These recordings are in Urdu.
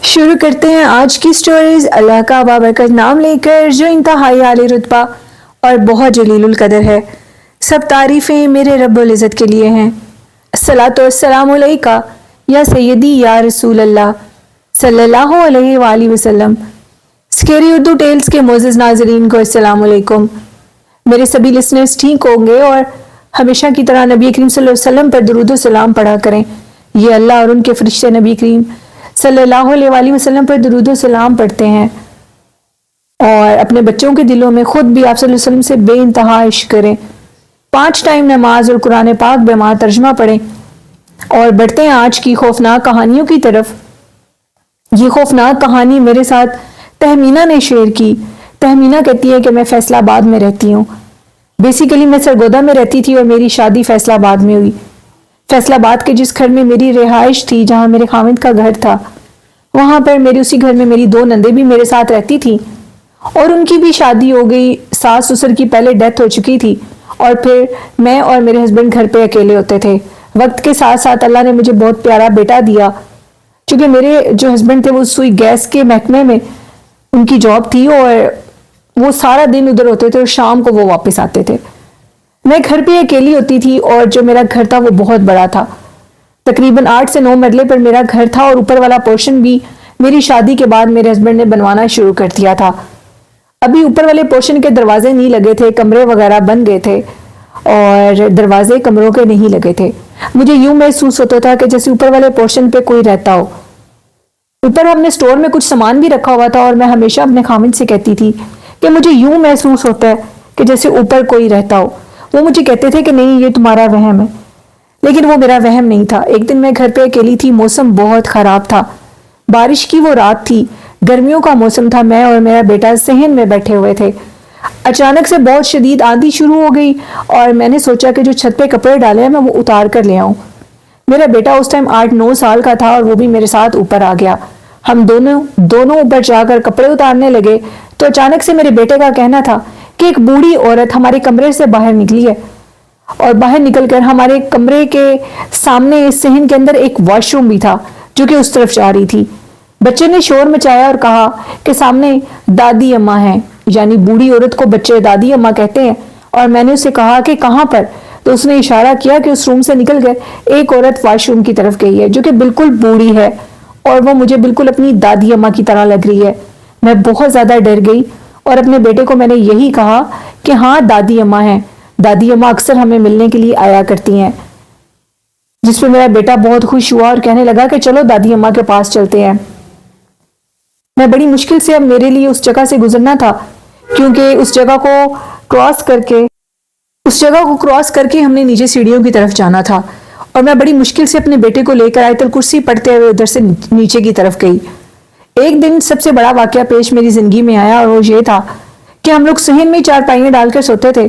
شروع کرتے ہیں آج کی سٹوریز اللہ کا بابرکت نام لے کر جو انتہائی عالی رتبہ اور بہت جلیل القدر ہے۔ سب تعریفیں میرے رب العزت کے لیے ہیں۔ الصلاۃ والسلام علیکہ یا سیدی یا رسول اللہ صلی اللہ علیہ وآلہ وسلم۔ سکیری اردو ٹیلز کے معزز ناظرین کو السلام علیکم۔ میرے سبھی لسنرز ٹھیک ہوں گے اور ہمیشہ کی طرح نبی کریم صلی اللہ علیہ وسلم پر درود و سلام پڑھا کریں۔ یہ اللہ اور ان کے فرشتے نبی کریم صلی اللہ علیہ وآلہ وسلم پر درود و سلام پڑھتے ہیں اور اپنے بچوں کے دلوں میں خود بھی آپ صلی اللہ علیہ وسلم سے بے انتہا عشق کریں۔ 5 ٹائم نماز اور قرآن پاک بما ترجمہ پڑھیں اور بڑھتے ہیں آج کی خوفناک کہانیوں کی طرف۔ یہ خوفناک کہانی میرے ساتھ تہمینہ نے شیئر کی۔ تہمینہ کہتی ہے کہ میں فیصل آباد میں رہتی ہوں۔ بیسیکلی میں سرگودا میں رہتی تھی اور میری شادی فیصل آباد میں ہوئی۔ فیصل آباد کے جس گھر میں میری رہائش تھی، جہاں میرے خاوند کا گھر تھا، وہاں پر اسی گھر میں میری 2 نندیں بھی میرے ساتھ رہتی تھی اور ان کی بھی شادی ہو گئی۔ ساس سسر کی پہلے ڈیتھ ہو چکی تھی اور پھر میں اور میرے ہسبینڈ گھر پہ اکیلے ہوتے تھے۔ وقت کے ساتھ ساتھ اللہ نے مجھے بہت پیارا بیٹا دیا، چونکہ میرے جو ہسبینڈ تھے وہ سوئی گیس کے محکمے میں ان کی جاب تھی اور وہ سارا دن ادھر ہوتے تھے اور شام کو وہ واپس آتے تھے۔ میں گھر پہ اکیلی ہوتی تھی اور جو میرا گھر تھا وہ بہت بڑا تھا، تقریباً 8 سے 9 مرلے پر میرا گھر تھا اور اوپر والا پورشن بھی میری شادی کے بعد میرے ہسبینڈ نے بنوانا شروع کر دیا تھا۔ ابھی اوپر والے پورشن کے دروازے نہیں لگے تھے، کمرے وغیرہ بن گئے تھے اور دروازے کمروں کے نہیں لگے تھے۔ مجھے یوں محسوس ہوتا تھا کہ جیسے اوپر والے پورشن پہ کوئی رہتا ہو۔ اوپر ہم نے سٹور میں کچھ سامان بھی رکھا ہوا تھا اور میں ہمیشہ اپنے خاوند سے کہتی تھی کہ مجھے یوں محسوس ہوتا ہے کہ جیسے اوپر کوئی رہتا ہو۔ وہ مجھے کہتے تھے کہ نہیں، یہ تمہارا وہم ہے، لیکن وہ میرا وہم نہیں تھا۔ ایک دن میں گھر پہ اکیلی تھی، موسم بہت خراب تھا، بارش کی وہ رات تھی، گرمیوں کا موسم تھا۔ میں اور میرا بیٹا صحن میں بیٹھے ہوئے تھے، اچانک سے بہت شدید آندھی شروع ہو گئی اور میں نے سوچا کہ جو چھت پہ کپڑے ڈالے ہیں میں وہ اتار کر لے آؤں۔ میرا بیٹا اس ٹائم 8-9 سال کا تھا اور وہ بھی میرے ساتھ اوپر آ گیا۔ ہم دونوں اوپر جا کر کپڑے اتارنے لگے تو اچانک سے میرے بیٹے کا کہنا تھا کہ ایک بوڑھی عورت ہمارے کمرے سے باہر نکلی ہے اور باہر نکل کر ہمارے کمرے کے سامنے صحن کے اندر ایک واش روم بھی تھا جو کہ اس طرف جا رہی تھی۔ بچے نے شور مچایا اور کہا کہ سامنے دادی اماں ہیں، یعنی بوڑھی عورت کو بچے دادی اماں کہتے ہیں۔ اور میں نے اسے کہا کہ کہاں پر، تو اس نے اشارہ کیا کہ اس روم سے نکل کر ایک عورت واش روم کی طرف گئی ہے جو کہ بالکل بوڑھی ہے اور وہ مجھے بالکل اپنی دادی اماں کی طرح لگ رہی ہے۔ میں بہت زیادہ ڈر گئی اور اپنے بیٹے کو میں نے یہی کہا کہ ہاں دادی اماں ہیں، دادی اماں اکثر ہمیں ملنے کے لیے آیا کرتی ہیں۔ جس پہ میرا بیٹا بہت خوش ہوا اور کہنے لگا کہ چلو دادی اماں کے پاس چلتے ہیں۔ میں بڑی مشکل سے اب میرے لیے اس جگہ سے گزرنا تھا، کیونکہ اس جگہ کو کراس کر کے ہم نے نیچے سیڑھیوں کی طرف جانا تھا اور میں بڑی مشکل سے اپنے بیٹے کو لے کر آیت الکرسی پڑھتے ہوئے ادھر سے نیچے کی طرف گئی۔ ایک دن سب سے بڑا واقعہ پیش میری زندگی میں آیا اور وہ یہ تھا کہ ہم لوگ صحن میں 4 پائیاں ڈال کر سوتے تھے۔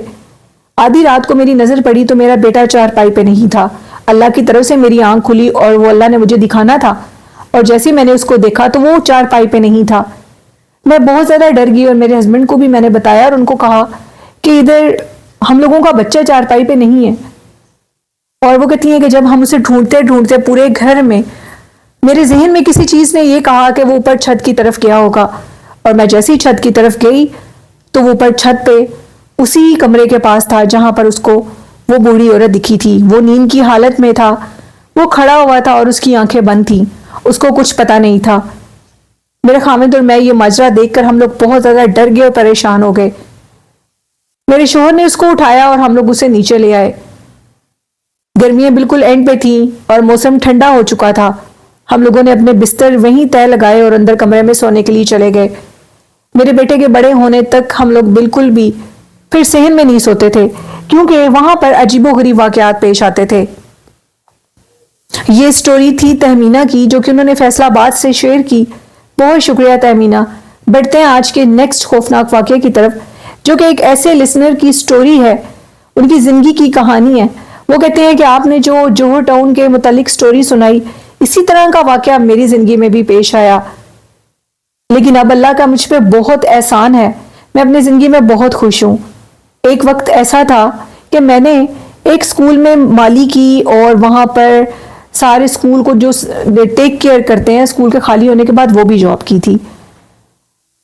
آدھی رات کو میری نظر پڑی تو میرا بیٹا 4 پائی پہ نہیں تھا۔ اللہ کی طرف سے میری آنکھ کھلی اور وہ اللہ نے مجھے دکھانا تھا، اور جیسے میں نے اس کو دیکھا تو وہ 4 پائی پہ نہیں تھا۔ میں بہت زیادہ ڈر گئی اور میرے ہسبینڈ کو بھی میں نے بتایا اور ان کو کہا کہ ادھر ہم لوگوں کا بچہ 4 پائی پہ نہیں ہے۔ اور وہ کہتی ہیں کہ جب ہم اسے ڈھونڈتے پورے گھر میں، میرے ذہن میں کسی چیز نے یہ کہا کہ وہ اوپر چھت کی طرف گیا ہوگا، اور میں جیسی چھت کی طرف گئی تو وہ اوپر چھت پہ اسی کمرے کے پاس تھا جہاں پر اس کو وہ بوڑھی عورت دکھی تھی۔ وہ نیند کی حالت میں تھا، وہ کھڑا ہوا تھا اور اس کی آنکھیں بند تھیں، اس کو کچھ پتا نہیں تھا۔ میرے خاوند اور میں یہ ماجرا دیکھ کر ہم لوگ بہت زیادہ ڈر گئے اور پریشان ہو گئے۔ میرے شوہر نے اس کو اٹھایا اور ہم لوگ اسے نیچے لے آئے۔ گرمیاں بالکل اینڈ پہ تھیں اور موسم ٹھنڈا ہو چکا تھا۔ ہم لوگوں نے اپنے بستر وہیں تہہ لگائے اور اندر کمرے میں سونے کے لیے چلے گئے۔ میرے بیٹے کے بڑے ہونے تک ہم لوگ بالکل بھی پھر صحن میں نہیں سوتے تھے، کیونکہ وہاں پر عجیب و غریب واقعات پیش آتے تھے۔ یہ سٹوری تھی تہمینہ کی، جو کہ انہوں نے فیصل آباد سے شیئر کی۔ بہت شکریہ تہمینہ۔ بڑھتے ہیں آج کے نیکسٹ خوفناک واقعے کی طرف، جو کہ ایک ایسے لسنر کی سٹوری ہے، ان کی زندگی کی کہانی ہے۔ وہ کہتے ہیں کہ آپ نے جو جوہر ٹاؤن کے متعلق سٹوری سنائی، اسی طرح کا واقعہ میری زندگی میں بھی پیش آیا، لیکن اب اللہ کا مجھ پہ بہت احسان ہے، میں اپنی زندگی میں بہت خوش ہوں۔ ایک وقت ایسا تھا کہ میں نے ایک سکول میں مالی کی اور وہاں پر سارے اسکول کو جو ٹیک کیئر کرتے ہیں اسکول کے خالی ہونے کے بعد، وہ بھی جاب کی تھی.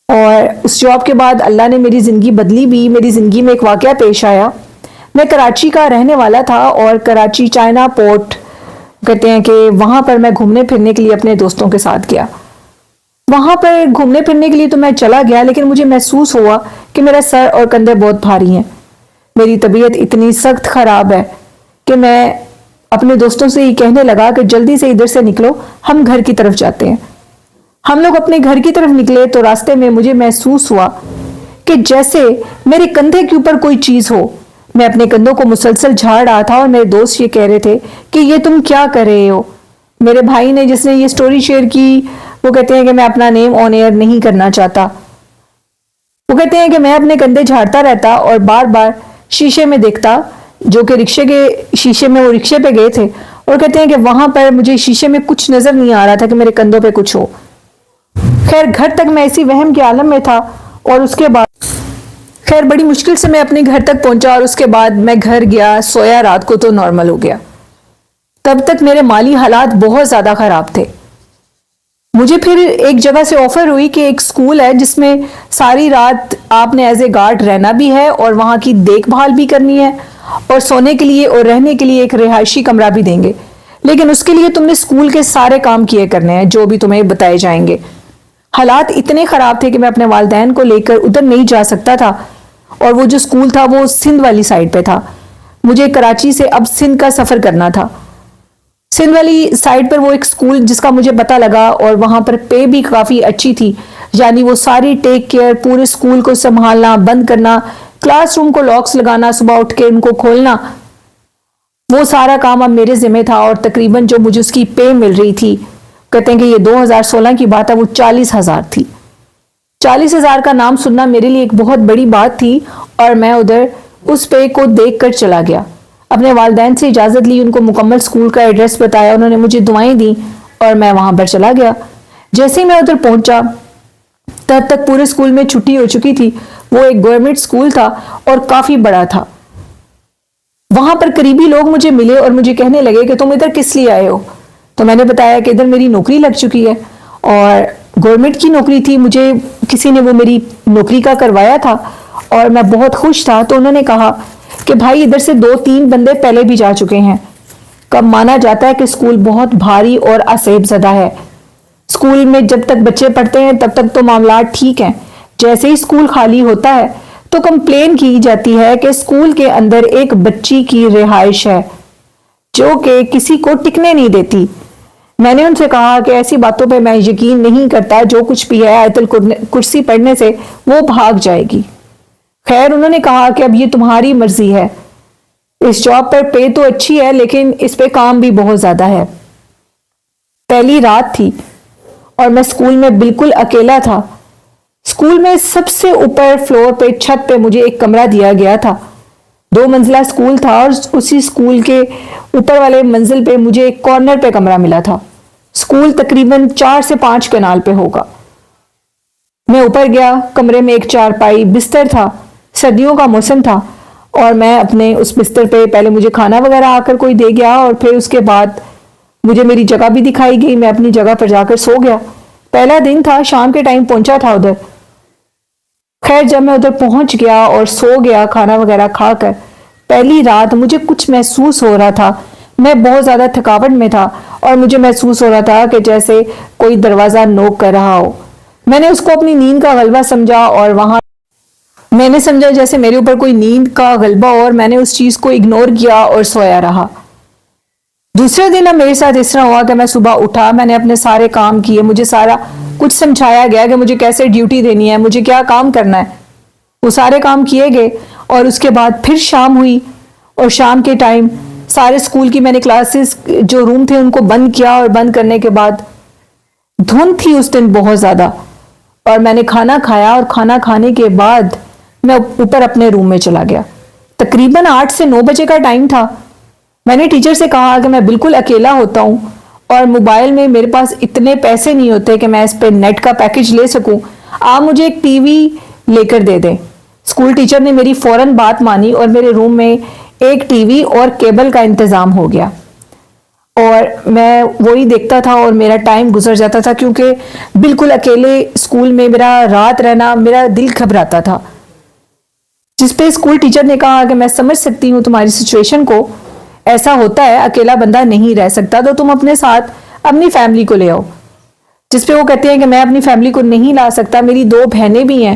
اور اس جاب کے بعد اللہ نے میری زندگی بدلی بھی. میری زندگی میں ایک واقعہ پیش آیا. میں کراچی کا رہنے والا تھا اور کراچی چائنا پورٹ کہتے ہیں کہ وہاں پر میں گھومنے پھرنے کے لیے اپنے دوستوں کے ساتھ گیا. وہاں پر گھومنے پھرنے کے لیے تو میں چلا گیا، لیکن مجھے محسوس ہوا کہ میرا سر اور کندھے بہت بھاری ہیں. میری طبیعت اتنی سخت خراب ہے کہ میں اپنے دوستوں سے یہ کہنے لگا کہ جلدی سے ادھر سے نکلو، ہم گھر کی طرف جاتے ہیں. ہم لوگ اپنے گھر کی طرف نکلے تو راستے میں مجھے محسوس ہوا کہ جیسے میرے کندھے کے اوپر کوئی چیز ہو. میں اپنے کندھوں کو مسلسل جھاڑ رہا تھا اور میرے دوست یہ کہہ رہے تھے کہ یہ تم کیا کر رہے ہو. میرے بھائی نے جس نے یہ سٹوری شیئر کی، وہ کہتے ہیں کہ میں اپنا نیم آن ایئر نہیں کرنا چاہتا. وہ کہتے ہیں کہ میں اپنے کندھے جھاڑتا رہتا اور بار بار شیشے میں دیکھتا، جو کہ رکشے کے شیشے میں، وہ رکشے پہ گئے تھے، اور کہتے ہیں کہ وہاں پر مجھے شیشے میں کچھ نظر نہیں آ رہا تھا کہ میرے کندھوں پہ کچھ ہو. خیر گھر تک میں اسی وہم کے عالم میں تھا، اور اس کے بعد بڑی مشکل سے میں اپنے گھر تک پہنچا، اور اس کے بعد میں گھر گیا، سویا، رات کو تو نارمل ہو گیا. تب تک میرے مالی حالات بہت زیادہ خراب تھے. مجھے پھر ایک جگہ سے آفر ہوئی کہ ایک سکول ہے جس میں ساری رات آپ نے ایز اے گارڈ رہنا بھی ہے اور وہاں کی دیکھ بھال بھی کرنی ہے، اور سونے کے لیے اور رہنے کے لیے ایک رہائشی کمرہ بھی دیں گے، لیکن اس کے لیے تم نے سکول کے سارے کام کیے کرنے ہیں جو بھی تمہیں بتائے جائیں گے. حالات اتنے خراب تھے کہ میں اپنے والدین کو لے کر ادھر نہیں جا سکتا تھا، اور وہ جو سکول تھا وہ سندھ والی سائڈ پہ تھا. مجھے کراچی سے اب سندھ کا سفر کرنا تھا. سندھ والی سائڈ پر وہ ایک سکول جس کا مجھے پتہ لگا، اور وہاں پر پے بھی کافی اچھی تھی. یعنی وہ ساری ٹیک کیئر، پورے سکول کو سنبھالنا، بند کرنا، کلاس روم کو لاکس لگانا، صبح اٹھ کے ان کو کھولنا، وہ سارا کام اب میرے ذمہ تھا. اور تقریباً جو مجھے اس کی پے مل رہی تھی، کہتے ہیں کہ یہ 2016 کی بات ہے، وہ 40,000 تھی. 40,000 کا نام سننا میرے لیے ایک بہت بڑی بات تھی، اور میں ادھر اس پے کو دیکھ کر چلا گیا. اپنے والدین سے اجازت لی، ان کو مکمل سکول کا ایڈریس بتایا، انہوں نے مجھے دعائیں دیں اور میں وہاں پر چلا گیا. جیسے ہی میں ادھر پہنچا تب تک پورے سکول میں چھٹی ہو چکی تھی. وہ ایک گورنمنٹ سکول تھا اور کافی بڑا تھا. وہاں پر قریبی لوگ مجھے ملے اور مجھے کہنے لگے کہ تم ادھر کس لیے آئے ہو؟ تو میں نے بتایا کہ ادھر میری نوکری لگ چکی ہے، اور گورنمنٹ کی نوکری تھی، مجھے کسی نے وہ میری نوکری کا کروایا تھا اور میں بہت خوش تھا. تو انہوں نے کہا کہ بھائی ادھر سے 2-3 بندے پہلے بھی جا چکے ہیں. کب مانا جاتا ہے کہ سکول بہت بھاری اور اسیب زدہ ہے. سکول میں جب تک بچے پڑھتے ہیں تب تک تو معاملات ٹھیک ہیں. جیسے ہی سکول خالی ہوتا ہے تو کمپلین کی جاتی ہے کہ سکول کے اندر ایک بچی کی رہائش ہے جو کہ کسی کو ٹکنے نہیں دیتی. میں نے ان سے کہا کہ ایسی باتوں پہ میں یقین نہیں کرتا، جو کچھ بھی ہے آیت الکرسی پڑھنے سے وہ بھاگ جائے گی. خیر انہوں نے کہا کہ اب یہ تمہاری مرضی ہے، اس جاب پر پے تو اچھی ہے لیکن اس پہ کام بھی بہت زیادہ ہے. پہلی رات تھی اور میں سکول میں بالکل اکیلا تھا. سکول میں سب سے اوپر فلور پہ چھت پہ مجھے ایک کمرہ دیا گیا تھا. 2 منزلہ سکول تھا اور اسی سکول کے اوپر والے منزل پہ مجھے ایک کارنر پہ کمرہ ملا تھا. سکول تقریباً 4 سے 5 کنال پہ ہوگا. میں اوپر گیا، کمرے میں ایک چارپائی، بستر تھا. سردیوں کا موسم تھا اور میں اپنے اس بستر پہ پہلے مجھے کھانا وغیرہ آ کر کوئی دے گیا اور پھر اس کے بعد مجھے میری جگہ بھی دکھائی گئی. میں اپنی جگہ پر جا کر سو گیا. پہلا دن تھا، شام کے ٹائم پہنچا تھا ادھر. خیر جب میں ادھر پہنچ گیا اور سو گیا کھانا وغیرہ کھا کر، پہلی رات مجھے کچھ محسوس ہو رہا تھا. میں بہت زیادہ تھکاوٹ میں تھا اور مجھے محسوس ہو رہا تھا کہ جیسے کوئی دروازہ نوک کر رہا ہو. میں نے اس کو اپنی نیند کا غلبہ سمجھا اور وہاں میں نے سمجھا جیسے میرے اوپر کوئی نیند کا غلبہ ہو، اور میں نے اس چیز کو اگنور کیا اور سویا رہا. دوسرے دن اب میرے ساتھ اس طرح ہوا کہ میں صبح اٹھا، میں نے اپنے سارے کام کیے، مجھے سارا کچھ سمجھایا گیا کہ مجھے کیسے ڈیوٹی دینی ہے، مجھے کیا کام کرنا ہے. وہ سارے کام کیے گئے اور اس کے بعد پھر شام ہوئی، اور شام کے ٹائم سارے سکول کی میں نے کلاسز جو روم تھے ان کو بند کیا، اور بند کرنے کے بعد دھند تھی اس دن بہت زیادہ، اور میں نے کھانا کھایا اور کھانا کھانے کے بعد میں اوپر اپنے روم میں چلا گیا. تقریباً 8 سے 9 بجے کا ٹائم تھا. میں نے ٹیچر سے کہا کہ میں بالکل اکیلا ہوتا ہوں اور موبائل میں میرے پاس اتنے پیسے نہیں ہوتے کہ میں اس پہ نیٹ کا پیکج لے سکوں، آپ مجھے ایک ٹی وی لے کر دے دیں. اسکول ٹیچر نے میری فوراً بات مانی اور میرے روم میں ایک ٹی وی اور کیبل کا انتظام ہو گیا. اور میں وہی دیکھتا تھا اور میرا ٹائم گزر جاتا تھا، کیونکہ بالکل اکیلے اسکول میں میرا رات رہنا، میرا دل گھبراتا تھا. جس پہ اسکول ٹیچر نے کہا کہ میں سمجھ سکتی ہوں تمہاری سچویشن کو، ایسا ہوتا ہے، اکیلا بندہ نہیں رہ سکتا، تو تم اپنے ساتھ اپنی فیملی کو لے آؤ. جس پہ وہ کہتے ہیں کہ میں اپنی فیملی کو نہیں لا سکتا، میری 2 بہنیں بھی ہیں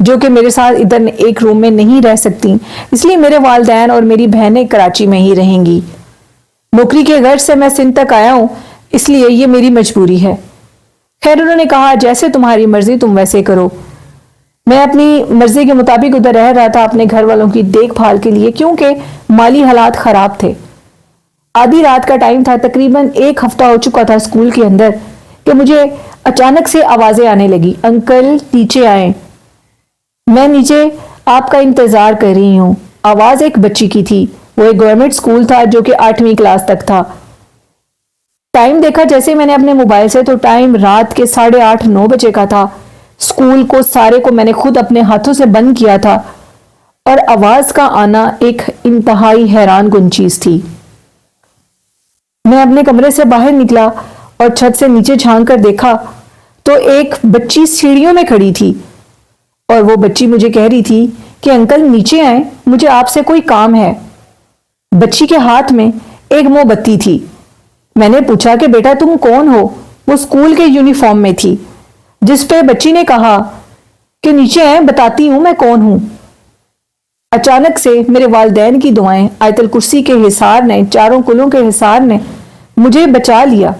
جو کہ میرے ساتھ ادھر ایک روم میں نہیں رہ سکتی، اس لیے میرے والدین اور میری بہنیں کراچی میں ہی رہیں گی. نوکری کے غرض سے میں سندھ تک آیا ہوں، اس لیے یہ میری مجبوری ہے. خیر انہوں نے کہا جیسے تمہاری مرضی تم ویسے کرو. میں اپنی مرضی کے مطابق ادھر رہ رہا تھا اپنے گھر والوں کی دیکھ بھال کے لیے، کیونکہ مالی حالات خراب تھے. آدھی رات کا ٹائم تھا، تقریباً 1 ہفتہ ہو چکا تھا اسکول کے اندر کہ مجھے اچانک سے آوازیں آنے لگی، انکل نیچے آئیں، میں نیچے آپ کا انتظار کر رہی ہوں. آواز ایک بچی کی تھی. وہ ایک گورنمنٹ اسکول تھا جو کہ 8ویں کلاس تک تھا. ٹائم دیکھا جیسے میں نے اپنے موبائل سے تو ٹائم رات کے 8:30 9 بجے کا تھا. اسکول کو سارے کو میں نے خود اپنے ہاتھوں سے بند کیا تھا اور آواز کا آنا ایک انتہائی حیران کن چیز تھی. میں اپنے کمرے سے باہر نکلا اور چھت سے نیچے جھانک کر دیکھا تو ایک بچی سیڑھیوں میں کھڑی تھی اور وہ بچی مجھے کہہ رہی تھی کہ انکل نیچے آئیں، مجھے آپ سے کوئی کام ہے. بچی کے ہاتھ میں ایک موم بتی تھی. میں نے پوچھا کہ بیٹا تم کون ہو؟ وہ اسکول کے یونیفارم میں تھی. جس پہ بچی نے کہا کہ نیچے آئیں بتاتی ہوں میں کون ہوں. اچانک سے میرے والدین کی دعائیں، آیت الکرسی کے حصار نے، چاروں کلوں کے حصار نے مجھے بچا لیا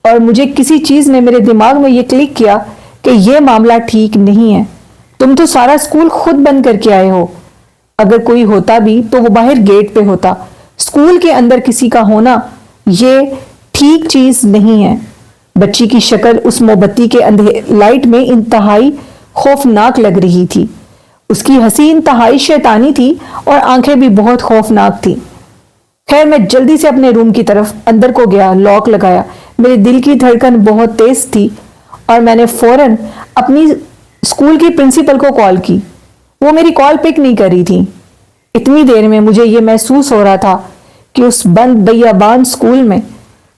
اور مجھے کسی چیز نے میرے دماغ میں یہ کلک کیا کہ یہ معاملہ ٹھیک نہیں ہے. تم تو سارا اسکول خود بند کر کے آئے ہو. اگر کوئی ہوتا بھی تو وہ باہر گیٹ پہ ہوتا. اسکول کے اندر کسی کا ہونا یہ ٹھیک چیز نہیں ہے. بچی کی شکل اس موم بتی کے لائٹ میں انتہائی خوفناک لگ رہی تھی. اس کی ہنسی انتہائی شیطانی تھی اور آنکھیں بھی بہت خوفناک تھی. خیر میں جلدی سے اپنے روم کی طرف اندر کو گیا، لاک لگایا. میرے دل کی دھڑکن بہت تیز تھی اور میں نے فوراً اپنی اسکول کی پرنسپل کو کال کی. وہ میری کال پک نہیں کر رہی تھی. اتنی دیر میں مجھے یہ محسوس ہو رہا تھا کہ اس بند بیابان اسکول میں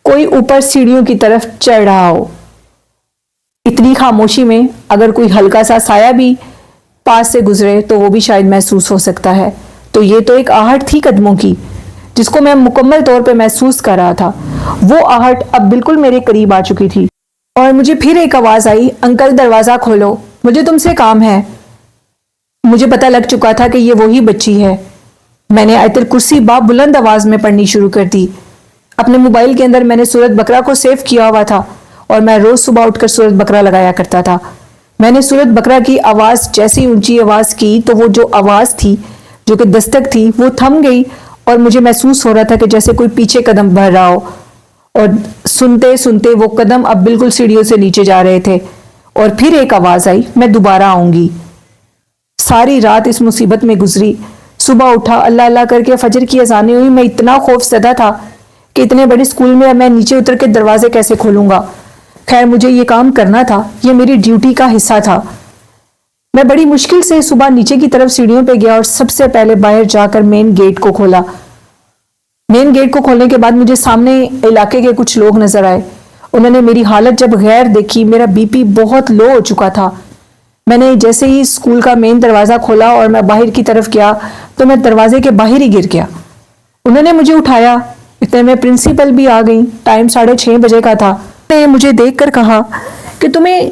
کوئی اوپر سیڑھیوں کی طرف چڑھ رہا ہو. اتنی خاموشی میں اگر کوئی ہلکا سا سایہ بھی پاس سے گزرے تو وہ بھی شاید محسوس ہو سکتا ہے. تو یہ تو ایک آہٹ تھی قدموں کی جس کو میں مکمل طور پہ محسوس کر رہا تھا. وہ آہٹ اب بالکل میرے قریب آ چکی تھی اور مجھے پھر ایک آواز آئی، انکل دروازہ کھولو، مجھے تم سے کام ہے. مجھے پتہ لگ چکا تھا کہ یہ وہی بچی ہے. میں نے آیت الکرسی بلند آواز میں پڑھنی شروع کر دی. اپنے موبائل کے اندر میں نے سورۃ بقرہ کو سیو کیا ہوا تھا اور میں روز صبح اٹھ کر سورۃ بقرہ لگایا کرتا تھا. میں نے سورۃ بقرہ کی آواز جیسی اونچی آواز کی تو وہ جو آواز تھی جو کہ دستک تھی وہ تھم گئی اور مجھے محسوس ہو رہا تھا کہ جیسے کوئی پیچھے قدم بڑھ رہا ہو. اور سنتے سنتے وہ قدم اب بالکل سیڑھیوں سے نیچے جا رہے تھے. اور پھر ایک آواز آئی، میں دوبارہ آؤں گی. ساری رات اس مصیبت میں گزری. صبح اٹھا، اللہ اللہ کر کے فجر کی اذانیں ہوئی. میں اتنا خوف زدہ تھا کہ اتنے بڑے اسکول میں نیچے اتر کے دروازے کیسے کھولوں گا. خیر مجھے یہ کام کرنا تھا، یہ میری ڈیوٹی کا حصہ تھا. میں بڑی مشکل سے صبح نیچے کی طرف سیڑھیوں پہ گیا اور سب سے پہلے باہر جا کر مین گیٹ کو کھولا. مین گیٹ کو کھولنے کے بعد مجھے سامنے علاقے کے کچھ لوگ نظر آئے. انہوں نے میری حالت جب غیر دیکھی، میرا بی پی بہت لو ہو چکا تھا. میں نے جیسے ہی اسکول کا مین دروازہ کھولا اور میں باہر کی طرف گیا تو میں دروازے کے باہر ہی گر گیا. انہوں نے مجھے اٹھایا. اتنے میں پرنسپل بھی آ گئی. ٹائم 6:30 بجے کا تھا. انہوں نے مجھے دیکھ کر کہا کہ تمہیں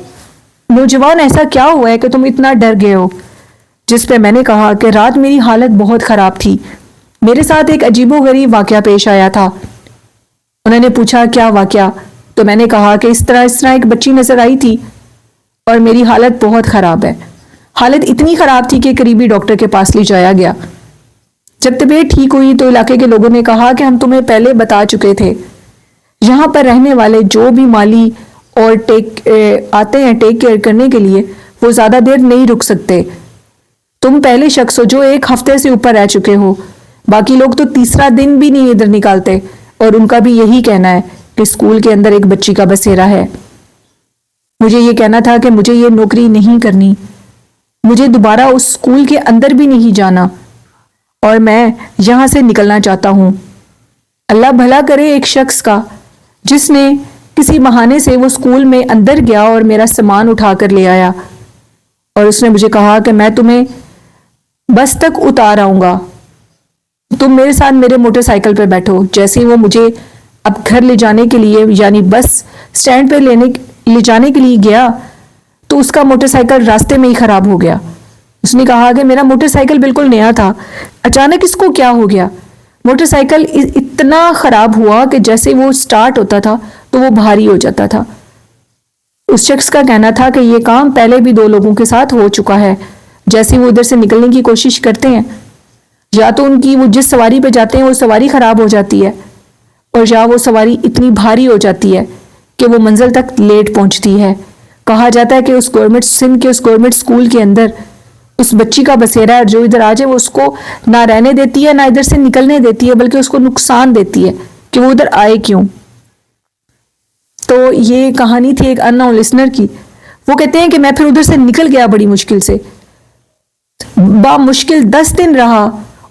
نوجوان ایسا کیا ہوا ہے کہ تم اتنا ڈر گئے ہو؟ جس پہ میں نے کہا کہ رات میری حالت بہت خراب تھی، میرے ساتھ ایک عجیب و غریب واقعہ پیش آیا تھا. انہوں نے پوچھا کیا واقعہ؟ تو میں نے کہا کہ اس طرح ایک بچی نظر آئی تھی اور میری حالت بہت خراب ہے. حالت اتنی خراب تھی کہ قریبی ڈاکٹر کے پاس لے جایا گیا. جب طبیعت ٹھیک ہوئی تو علاقے کے لوگوں نے کہا کہ ہم تمہیں پہلے بتا چکے تھے. یہاں پر رہنے والے جو بھی مالی اور آتے ہیں ٹیک کیئر کرنے کے لیے وہ زیادہ دیر نہیں رک سکتے. تم پہلے شخص ہو جو 1 ہفتے سے اوپر رہ چکے ہو. باقی لوگ تو تیسرا دن بھی نہیں ادھر نکالتے اور ان کا بھی یہی کہنا ہے کہ اسکول کے اندر ایک بچی کا بسیرا ہے. مجھے یہ کہنا تھا کہ مجھے یہ نوکری نہیں کرنی، مجھے دوبارہ اس اسکول کے اندر بھی نہیں جانا اور میں یہاں سے نکلنا چاہتا ہوں. اللہ بھلا کرے ایک شخص کا جس نے کسی بہانے سے وہ اسکول میں اندر گیا اور میرا سامان اٹھا کر لے آیا، اور اس نے مجھے کہا کہ میں تمہیں بس تک اتار آؤں گا، تم میرے ساتھ میرے موٹر سائیکل پہ بیٹھو۔ جیسے ہی وہ مجھے اب گھر لے جانے کے لیے یعنی بس سٹینڈ پہ لے جانے کے لیے گیا تو اس کا موٹر سائیکل راستے میں ہی خراب ہو گیا۔ اس نے کہا کہ میرا موٹر سائیکل بالکل نیا تھا، اچانک اس کو کیا ہو گیا؟ موٹر سائیکل اتنا خراب ہوا کہ جیسے وہ سٹارٹ ہوتا تھا تو وہ بھاری ہو جاتا تھا۔ اس شخص کا کہنا تھا کہ یہ کام پہلے بھی 2 لوگوں کے ساتھ ہو چکا ہے۔ جیسے وہ ادھر سے نکلنے کی کوشش کرتے ہیں، یا تو ان کی وہ جس سواری پہ جاتے ہیں وہ سواری خراب ہو جاتی ہے، اور یا وہ سواری اتنی بھاری ہو جاتی ہے کہ وہ منزل تک لیٹ پہنچتی ہے۔ کہا جاتا ہے کہ اس سندھ کے اس گورنمنٹ اسکول کے اندر اس بچی کا بسیرا ہے، جو ادھر آ جائے وہ اس کو نہ رہنے دیتی ہے نہ ادھر سے نکلنے دیتی ہے، بلکہ اس کو نقصان دیتی ہے کہ وہ ادھر آئے کیوں۔ تو یہ کہانی تھی ایک ان نون لسنر کی۔ وہ کہتے ہیں کہ میں پھر ادھر سے نکل گیا بڑی مشکل سے، بامشکل 10 دن رہا،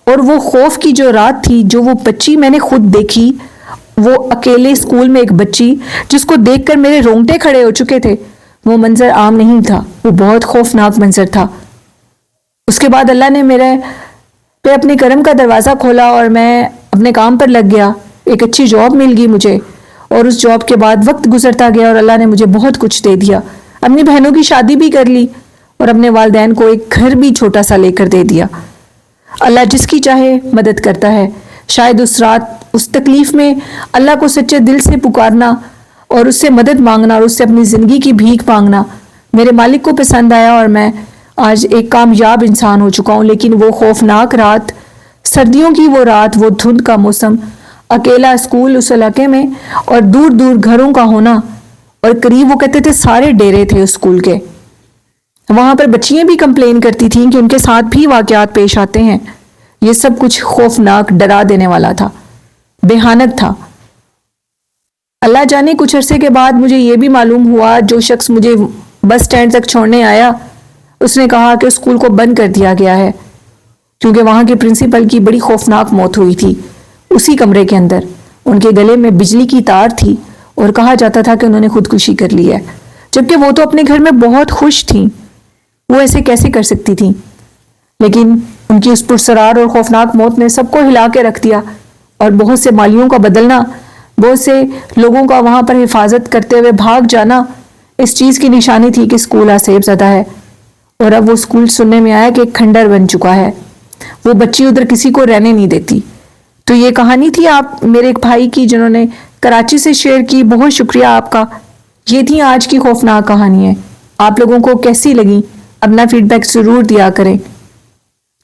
اور وہ خوف کی جو رات تھی، جو وہ بچی میں نے خود دیکھی، وہ اکیلے اسکول میں ایک بچی جس کو دیکھ کر میرے رونگٹے کھڑے ہو چکے تھے، وہ منظر عام نہیں تھا، وہ بہت خوفناک منظر تھا۔ اس کے بعد اللہ نے میرے پہ اپنے کرم کا دروازہ کھولا اور میں اپنے کام پر لگ گیا، ایک اچھی جاب مل گئی مجھے، اور اس جاب کے بعد وقت گزرتا گیا اور اللہ نے مجھے بہت کچھ دے دیا۔ اپنی بہنوں کی شادی بھی کر لی اور اپنے والدین کو ایک گھر بھی چھوٹا سا لے کر دے دیا۔ اللہ جس کی چاہے مدد کرتا ہے۔ شاید اس رات اس تکلیف میں اللہ کو سچے دل سے پکارنا اور اس سے مدد مانگنا اور اس سے اپنی زندگی کی بھیک مانگنا میرے مالک کو پسند آیا، اور میں آج ایک کامیاب انسان ہو چکا ہوں۔ لیکن وہ خوفناک رات، سردیوں کی وہ رات، وہ دھند کا موسم، اکیلا اسکول اس علاقے میں، اور دور دور گھروں کا ہونا، اور قریب وہ کہتے تھے سارے ڈیرے تھے اسکول کے، وہاں پر بچیاں بھی کمپلین کرتی تھیں کہ ان کے ساتھ بھی واقعات پیش آتے ہیں۔ یہ سب کچھ خوفناک، ڈرا دینے والا تھا، بھیانک تھا۔ اللہ جانے کچھ عرصے کے بعد مجھے یہ بھی معلوم ہوا، جو شخص مجھے بس سٹینڈ تک چھوڑنے آیا اس نے کہا کہ اسکول کو بند کر دیا گیا ہے، کیونکہ وہاں کے پرنسپل کی بڑی خوفناک موت ہوئی تھی اسی کمرے کے اندر۔ ان کے گلے میں بجلی کی تار تھی اور کہا جاتا تھا کہ انہوں نے خودکشی کر لی ہے، جبکہ وہ تو اپنے گھر میں بہت خوش تھیں، وہ ایسے کیسے کر سکتی تھیں؟ لیکن ان کی اس پرسرار اور خوفناک موت نے سب کو ہلا کے رکھ دیا، اور بہت سے مالیوں کا بدلنا، بہت سے لوگوں کا وہاں پر حفاظت کرتے ہوئے بھاگ جانا اس چیز کی نشانی تھی کہ اسکول آسیب زدہ ہے۔ اور اب وہ اسکول سننے میں آیا کہ ایک کھنڈر بن چکا ہے، وہ بچی ادھر کسی کو رہنے نہیں دیتی۔ تو یہ کہانی تھی آپ میرے ایک بھائی کی جنہوں نے کراچی سے شیئر کی، بہت شکریہ آپ کا۔ یہ تھی آج کی خوفناک کہانی ہے۔ آپ لوگوں کو کیسی لگی؟ اپنا فیڈ بیک ضرور دیا کریں،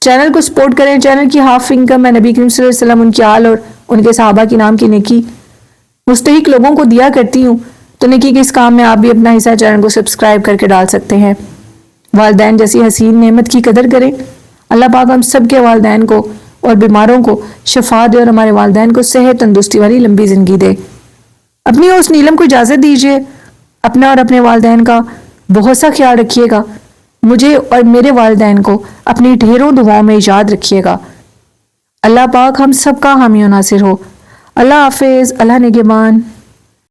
چینل کو سپورٹ کریں۔ چینل کی ہاف انکم میں نبی کریم صلی اللہ علیہ وسلم، ان کی آل اور ان کے صحابہ کی نام کی نیکی مستحق لوگوں کو دیا کرتی ہوں، تو نیکی کے اس کام میں آپ بھی اپنا حصہ چینل کو سبسکرائب کر کے ڈال سکتے ہیں۔ والدین جیسی حسین نعمت کی قدر کریں۔ اللہ پاک ہم سب کے والدین کو اور بیماروں کو شفا دے، اور ہمارے والدین کو صحت تندرستی والی لمبی زندگی دے۔ اپنی اس نیلم کو اجازت دیجیے، اپنا اور اپنے والدین کا بہت سا خیال رکھیے گا، مجھے اور میرے والدین کو اپنی ڈھیروں دعاؤں میں یاد رکھیے گا۔ اللہ پاک ہم سب کا حامی و ناصر ہو۔ اللہ حافظ، اللہ نگہبان۔